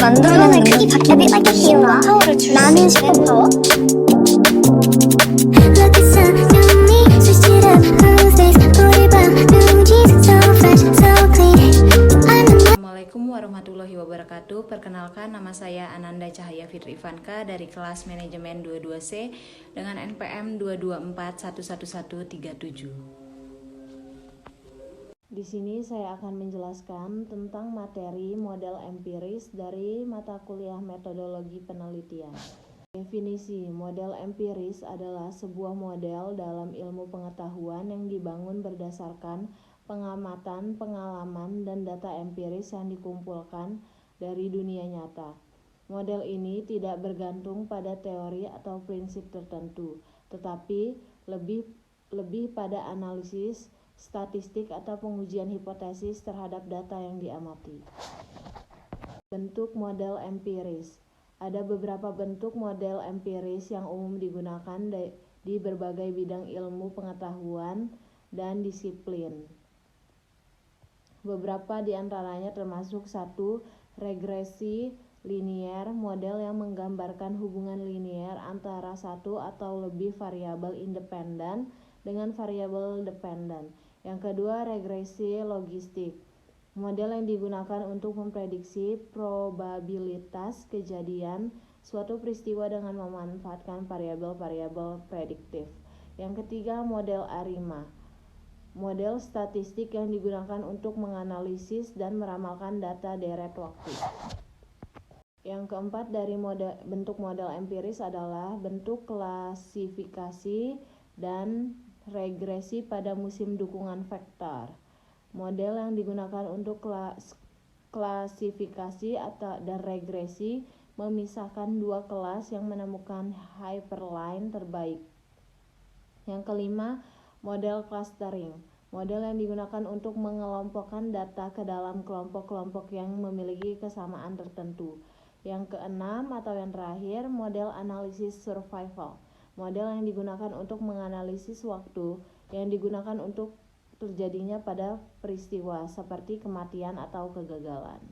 만들어내는 이 a bit like a hero. 파워를 줄 수 있는 파워? Look at sun, new me, switch it up, new face, booty bar, new jeans, so fresh, so clean. Assalamualaikum warahmatullahi wabarakatuh. Perkenalkan, nama saya Ananda Cahaya Fitri Ivanka dari kelas manajemen 22C dengan NPM 224111137. Di sini saya akan menjelaskan tentang materi model empiris dari mata kuliah metodologi penelitian. Definisi model empiris adalah sebuah model dalam ilmu pengetahuan yang dibangun berdasarkan pengamatan, pengalaman, dan data empiris yang dikumpulkan dari dunia nyata. Model ini tidak bergantung pada teori atau prinsip tertentu, tetapi lebih pada analisis, statistik, atau pengujian hipotesis terhadap data yang diamati. Bentuk model empiris. Ada beberapa bentuk model empiris yang umum digunakan di berbagai bidang ilmu pengetahuan dan disiplin. Beberapa di antaranya termasuk 1. Regresi linier, model yang menggambarkan hubungan linier antara satu atau lebih variabel independen dengan variabel dependen. Yang kedua, regresi logistik, model yang digunakan untuk memprediksi probabilitas kejadian suatu peristiwa dengan memanfaatkan variabel-variabel prediktif. Yang ketiga, model ARIMA, model statistik yang digunakan untuk menganalisis dan meramalkan data deret waktu. Yang keempat dari bentuk model empiris adalah bentuk klasifikasi dan regresi pada musim dukungan vektor. Model yang digunakan untuk klasifikasi dan regresi memisahkan dua kelas yang menemukan hyperline terbaik. Yang kelima, model clustering, model yang digunakan untuk mengelompokkan data ke dalam kelompok-kelompok yang memiliki kesamaan tertentu. Yang keenam atau yang terakhir, model analisis survival, model yang digunakan untuk menganalisis waktu yang digunakan untuk terjadinya pada peristiwa seperti kematian atau kegagalan.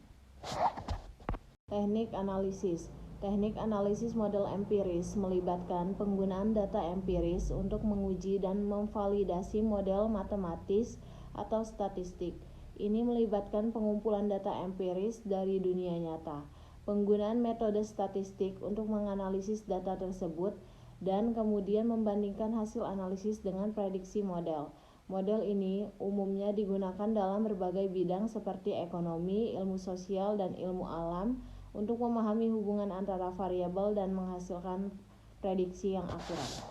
Teknik analisis. Teknik analisis model empiris melibatkan penggunaan data empiris untuk menguji dan memvalidasi model matematis atau statistik. Ini melibatkan pengumpulan data empiris dari dunia nyata, penggunaan metode statistik untuk menganalisis data tersebut, dan kemudian membandingkan hasil analisis dengan prediksi model. Model ini umumnya digunakan dalam berbagai bidang seperti ekonomi, ilmu sosial, dan ilmu alam untuk memahami hubungan antara variabel dan menghasilkan prediksi yang akurat.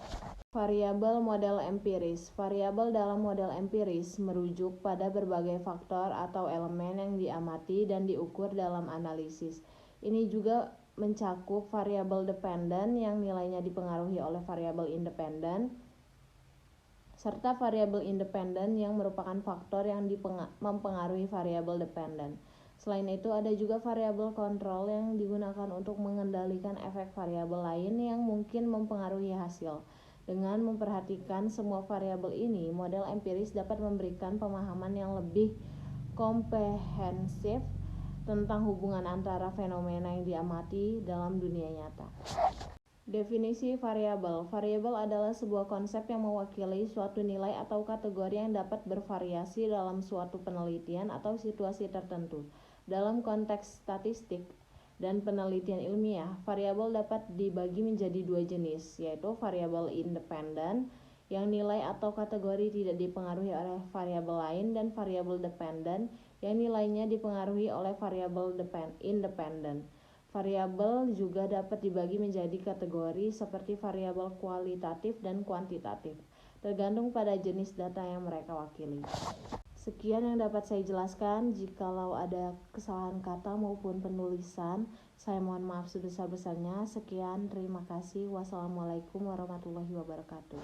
Variabel model empiris. Variabel dalam model empiris merujuk pada berbagai faktor atau elemen yang diamati dan diukur dalam analisis. Ini juga mencakup variabel dependen yang nilainya dipengaruhi oleh variabel independen, serta variabel independen yang merupakan faktor yang mempengaruhi variabel dependen. Selain itu, ada juga variabel kontrol yang digunakan untuk mengendalikan efek variabel lain yang mungkin mempengaruhi hasil. Dengan memperhatikan semua variabel ini, model empiris dapat memberikan pemahaman yang lebih komprehensif tentang hubungan antara fenomena yang diamati dalam dunia nyata. Definisi variabel. Variabel adalah sebuah konsep yang mewakili suatu nilai atau kategori yang dapat bervariasi dalam suatu penelitian atau situasi tertentu. Dalam konteks statistik dan penelitian ilmiah, variabel dapat dibagi menjadi dua jenis, yaitu variabel independen yang nilai atau kategori tidak dipengaruhi oleh variabel lain, dan variabel dependen yang nilainya dipengaruhi oleh variabel independen. Variabel juga dapat dibagi menjadi kategori seperti variabel kualitatif dan kuantitatif, tergantung pada jenis data yang mereka wakili. Sekian yang dapat saya jelaskan. Jikalau ada kesalahan kata maupun penulisan, saya mohon maaf sebesar-besarnya. Sekian, terima kasih. Wassalamualaikum warahmatullahi wabarakatuh.